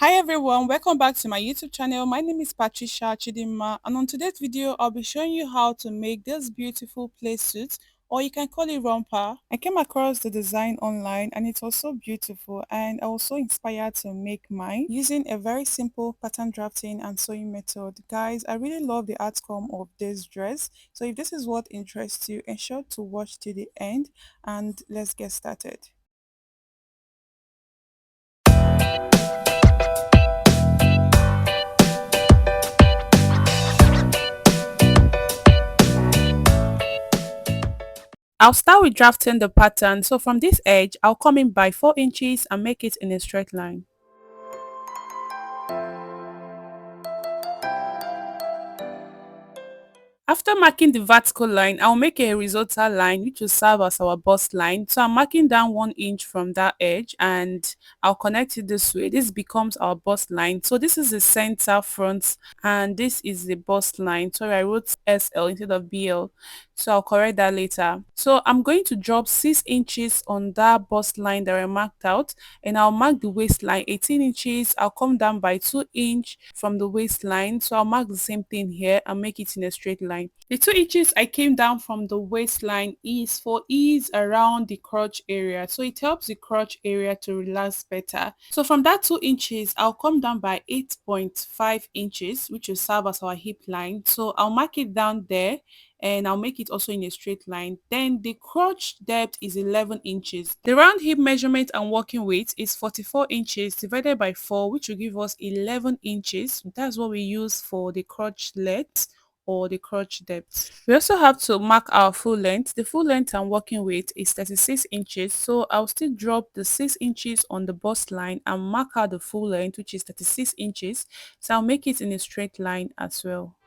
Hi everyone, welcome back to my YouTube channel. My name is Patricia Chidima, and on today's video I'll be showing you how to make this beautiful play suit, or you can call it romper. I came across the design online and it was so beautiful, and I was so inspired to make mine using a very simple pattern drafting and sewing method. Guys, I really love the outcome of this dress, so if this is what interests you, ensure to watch to the end, and let's get started. I'll start with drafting the pattern. So from this edge, I'll come in by 4 inches and make it in a straight line. After marking the vertical line, I'll make a horizontal line which will serve as our bust line. So I'm marking down 1 inch from that edge and I'll connect it this way. This becomes our bust line. So this is the center front and this is the bust line. Sorry, I wrote SL instead of BL. So I'll correct that later. So I'm going to drop 6 inches on that bust line that I marked out, and I'll mark the waistline 18 inches. I'll come down by 2 inch from the waistline. So I'll mark the same thing here and make it in a straight line. The 2 inches I came down from the waistline is for ease around the crotch area. So it helps the crotch area to relax better. So from that 2 inches, I'll come down by 8.5 inches, which will serve as our hip line. So I'll mark it down there and I'll make it also in a straight line. Then the crotch depth is 11 inches. The round hip measurement and working weight is 44 inches divided by 4, which will give us 11 inches. That's what we use for the crotch length or the crotch depth. We also have to mark our full length. The full length and working weight is 36 inches. So I'll still drop the 6 inches on the bust line and mark out the full length, which is 36 inches. So I'll make it in a straight line as well.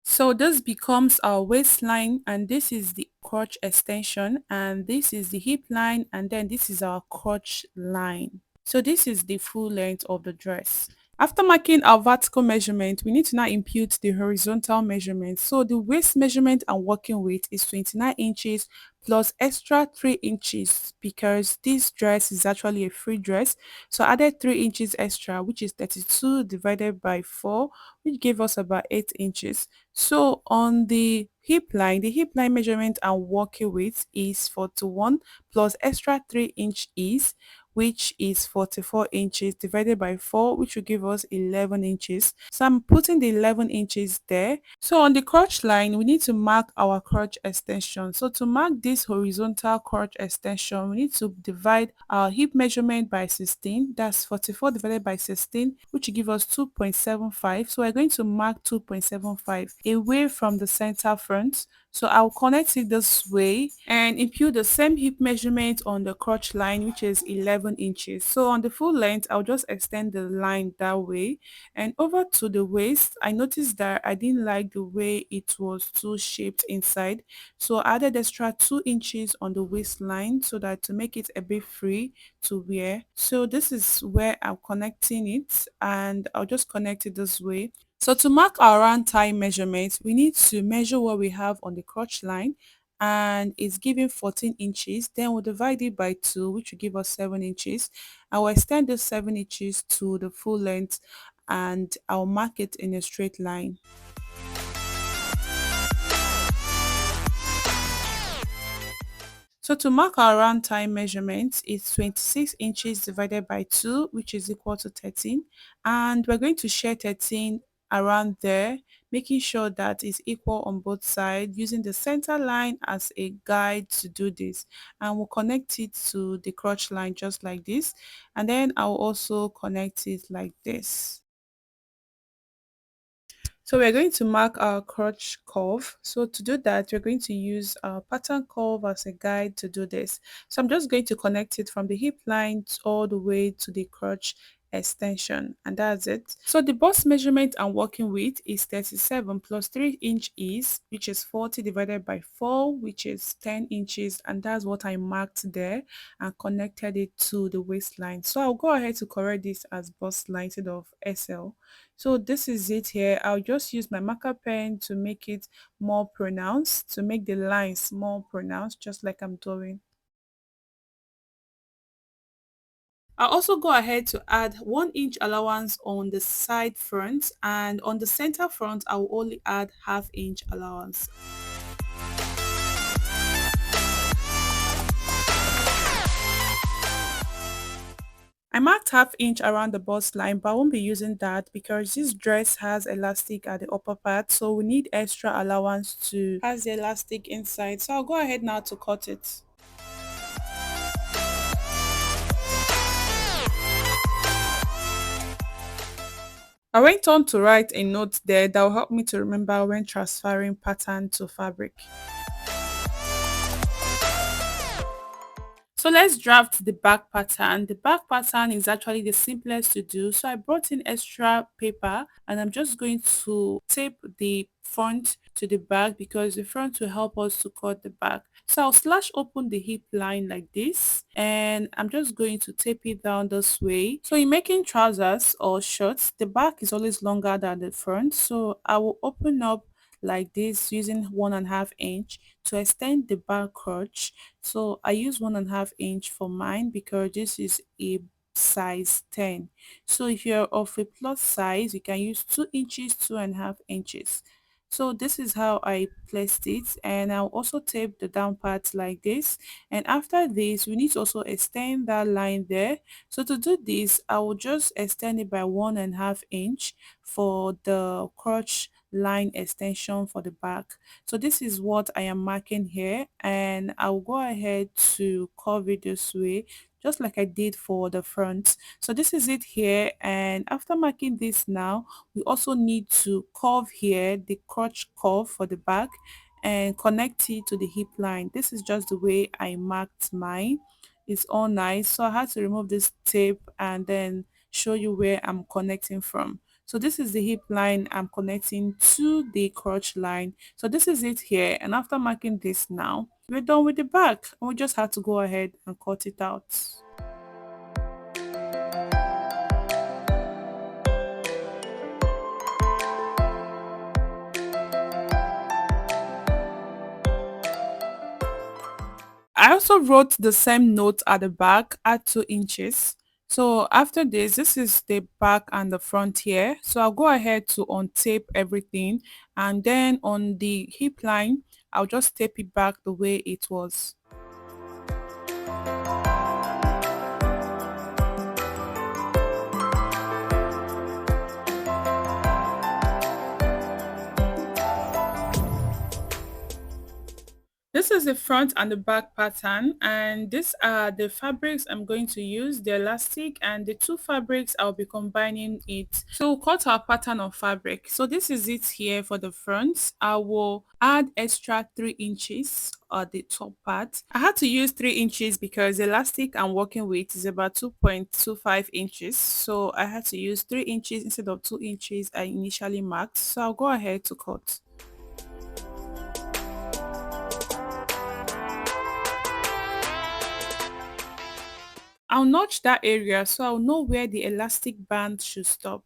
So this becomes our waistline, and this is the crotch extension, and this is the hip line, and then this is our crotch line. So this is the full length of the dress. After marking our vertical measurement, we need to now impute the horizontal measurement. So the waist measurement and working weight is 29 inches plus extra 3 inches because this dress is actually a free dress. So I added 3 inches extra, which is 32 divided by 4, which gave us about 8 inches. So on the hip line measurement and working weight is 41 plus extra 3 inch is, which is 44 inches divided by 4, which will give us 11 inches. So I'm putting the 11 inches there. So on the crotch line, we need to mark our crotch extension. So to mark this horizontal crotch extension, we need to divide our hip measurement by 16. That's 44 divided by 16, which will give us 2.75. So we're going to mark 2.75 away from the center front. So I'll connect it this way and impute the same hip measurement on the crotch line, which is 11 inches. So on the full length, I'll just extend the line that way. And over to the waist, I noticed that I didn't like the way it was too shaped inside. So I added extra 2 inches on the waistline so that to make it a bit free to wear. So this is where I'm connecting it, and I'll just connect it this way. So to mark our round thigh measurement, we need to measure what we have on the crotch line, and it's giving 14 inches. Then we'll divide it by 2, which will give us 7 inches. I will extend the 7 inches to the full length and I'll mark it in a straight line. So to mark our round thigh measurement, it's 26 inches divided by 2, which is equal to 13. And we're going to share 13 around there, making sure that it's equal on both sides, using the center line as a guide to do this. And we'll connect it to the crotch line just like this. And then I'll also connect it like this. So we're going to mark our crotch curve. So to do that, we're going to use our pattern curve as a guide to do this. So I'm just going to connect it from the hip line all the way to the crotch extension, and that's it. So the bust measurement I'm working with is 37 plus 3 inch is, which is 40 divided by 4, which is 10 inches, and that's what I marked there and connected it to the waistline. So I'll go ahead to correct this as bust line instead of SL. So this is it here. I'll just use my marker pen to make it more pronounced, to make the lines more pronounced, just like I'm doing. I'll also go ahead to add 1 inch allowance on the side front, and on the center front I will only add half inch allowance. I marked half inch around the bust line, but I won't be using that because this dress has elastic at the upper part, so we need extra allowance to has the elastic inside. So I'll go ahead now to cut it. I went on to write a note there that will help me to remember when transferring pattern to fabric. So let's draft the back pattern. The back pattern is actually the simplest to do. So I brought in extra paper and I'm just going to tape the front to the back because the front will help us to cut the back. So I'll slash open the hip line like this and I'm just going to tape it down this way. So in making trousers or shorts, the back is always longer than the front. So I will open up like this using 1.5 inch to extend the back crotch. So I use 1.5 inch for mine because this is a size 10. So if you're of a plus size, you can use 2 inches, 2.5 inches. So this is how I placed it, and I'll also tape the down part like this. And after this, we need to also extend that line there. So to do this, I will just extend it by 1.5 inch for the crotch line extension for the back. So this is what I am marking here, and I'll go ahead to curve it this way just like I did for the front. So this is it here, and after marking this now, we also need to curve here the crotch curve for the back and connect it to the hip line. This is just the way I marked mine. It's all nice, so I had to remove this tape and then show you where I'm connecting from. So this is the hip line I'm connecting to the crotch line. So this is it here, and after marking this now, we're done with the back and we just have to go ahead and cut it out. I also wrote the same note at the back at 2 inches. So after this is the back and the front here. So I'll go ahead to untape everything, and then on the hip line, I'll just tape it back the way it was. This is the front and the back pattern, and these are the fabrics I'm going to use, the elastic and the two fabrics I'll be combining it. So we'll cut our pattern of fabric. So this is it here for the front. I will add extra 3 inches at the top part. I had to use 3 inches because the elastic I'm working with is about 2.25 inches. So I had to use 3 inches instead of 2 inches I initially marked. So I'll go ahead to cut. I'll notch that area so I'll know where the elastic band should stop.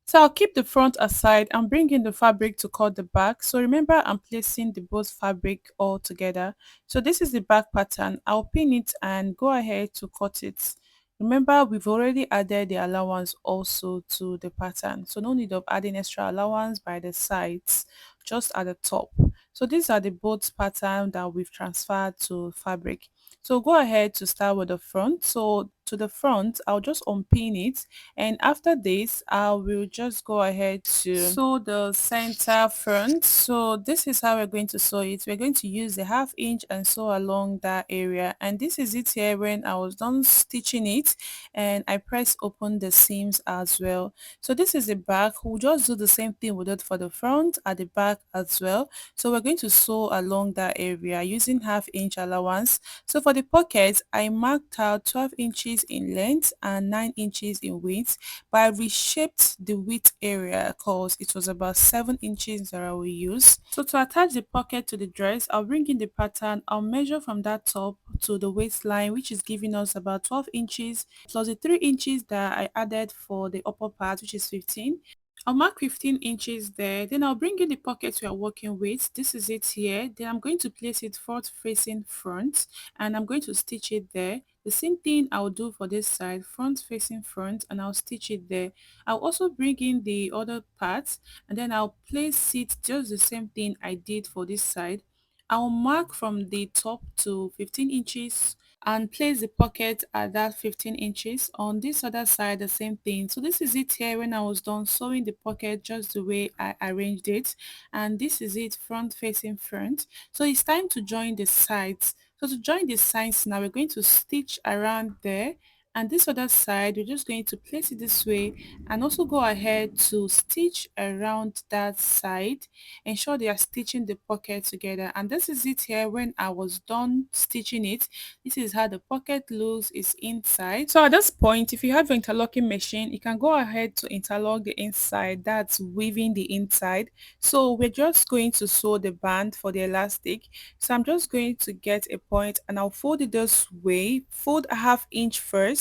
So I'll keep the front aside and bring in the fabric to cut the back. So remember, I'm placing the both fabric all together. So this is the back pattern. I'll pin it and go ahead to cut it. Remember, we've already added the allowance also to the pattern. So no need of adding extra allowance by the sides, just at the top. So these are the both pattern that we've transferred to fabric. So go ahead to start with the front. So to the front, I'll just unpin it, and after this I will just go ahead to sew the center front. So this is how we're going to sew it. We're going to use the half inch and sew along that area, and this is it here when I was done stitching it, and I press open the seams as well. So this is the back. We'll just do the same thing we did for the front at the back as well. So we're going to sew along that area using half inch allowance. So for the pockets, I marked out 12 inches in length and 9 inches in width, but I reshaped the width area because it was about 7 inches that I will use. So to attach the pocket to the dress, I'll bring in the pattern. I'll measure from that top to the waistline, which is giving us about 12 inches plus the 3 inches that I added for the upper part, which is 15. I'll mark 15 inches there. Then I'll bring in the pockets we are working with. This is it here. Then I'm going to place it front facing front, and I'm going to stitch it there. The same thing I'll do for this side, front facing front, and I'll stitch it there. I'll also bring in the other parts, and then I'll place it just the same thing I did for this side. I'll mark from the top to 15 inches and place the pocket at that 15 inches. On this other side, the same thing. So this is it here when I was done sewing the pocket just the way I arranged it, and this is it front facing front. So it's time to join the sides. So to join the sides now, we're going to stitch around there, and this other side we're just going to place it this way and also go ahead to stitch around that side. Ensure they are stitching the pocket together, and this is it here when I was done stitching it. This is how the pocket looks is inside. So at this point, if you have an interlocking machine, you can go ahead to interlock the inside. That's weaving the inside. So we're just going to sew the band for the elastic. So I'm just going to get a point and I'll fold it this way. Fold a half inch first,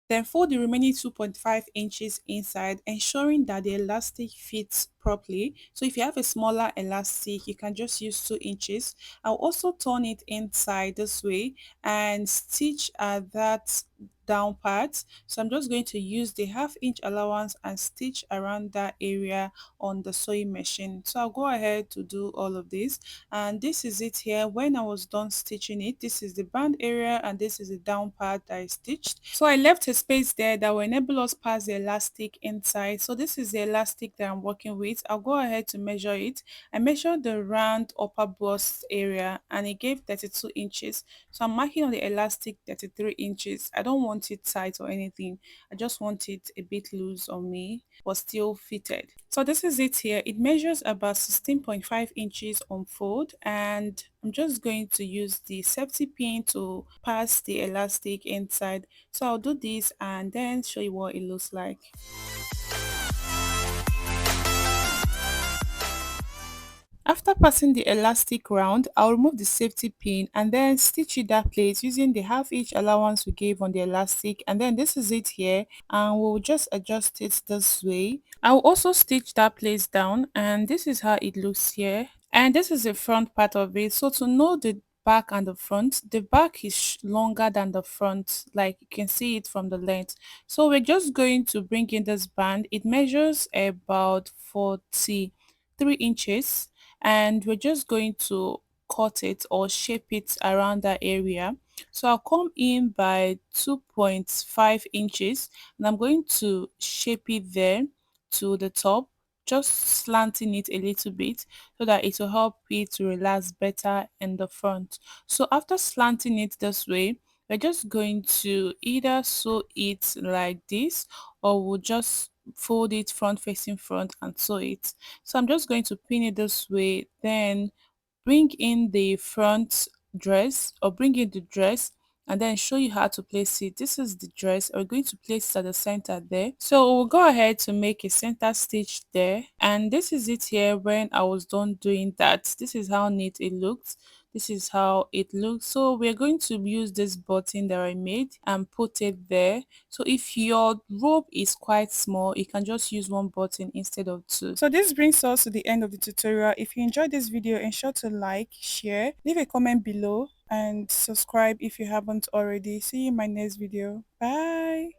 then fold the remaining 2.5 inches inside, ensuring that the elastic fits properly. So if you have a smaller elastic, you can just use 2 inches. I'll also turn it inside this way and stitch at that down part. So I'm just going to use the half inch allowance and stitch around that area on the sewing machine. So I'll go ahead to do all of this, and this is it here when I was done stitching it. This is the band area and this is the down part that I stitched. So I left a space there that will enable us pass the elastic inside. So this is the elastic that I'm working with. I'll go ahead to measure it. I measured the round upper bust area and it gave 32 inches. So I'm marking on the elastic 33 inches. I don't want it tight or anything. I just want it a bit loose on me but still fitted. So this is it here. It measures about 16.5 inches on fold, and I'm just going to use the safety pin to pass the elastic inside. So I'll do this and then show you what it looks like. After passing the elastic round, I'll remove the safety pin and then stitch it that place using the half inch allowance we gave on the elastic, and then this is it here and we'll just adjust it this way. I'll also stitch that place down, and this is how it looks here, and this is the front part of it. So to know the back and the back is longer than the front, like you can see it from the length. So we're just going to bring in this band. It measures about 43 inches, and we're just going to cut it or shape it around that area. So I'll come in by 2.5 inches and I'm going to shape it there to the top, just slanting it a little bit so that it will help it to relax better in the front. So after slanting it this way, we're just going to either sew it like this or we'll just fold it front facing front and sew it. So I'm just going to pin it this way, then bring in the front dress or bring in the dress and then show you how to place it. This is the dress. We're going to place it at the center there. So we'll go ahead to make a center stitch there. And this is it here when I was done doing that. This is how neat it looked. This is how it looks. So we're going to use this button that I made and put it there. So if your robe is quite small, you can just use one button instead of two. So this brings us to the end of the tutorial. If you enjoyed this video, ensure to like, share, leave a comment below and subscribe if you haven't already. See you in my next video. Bye.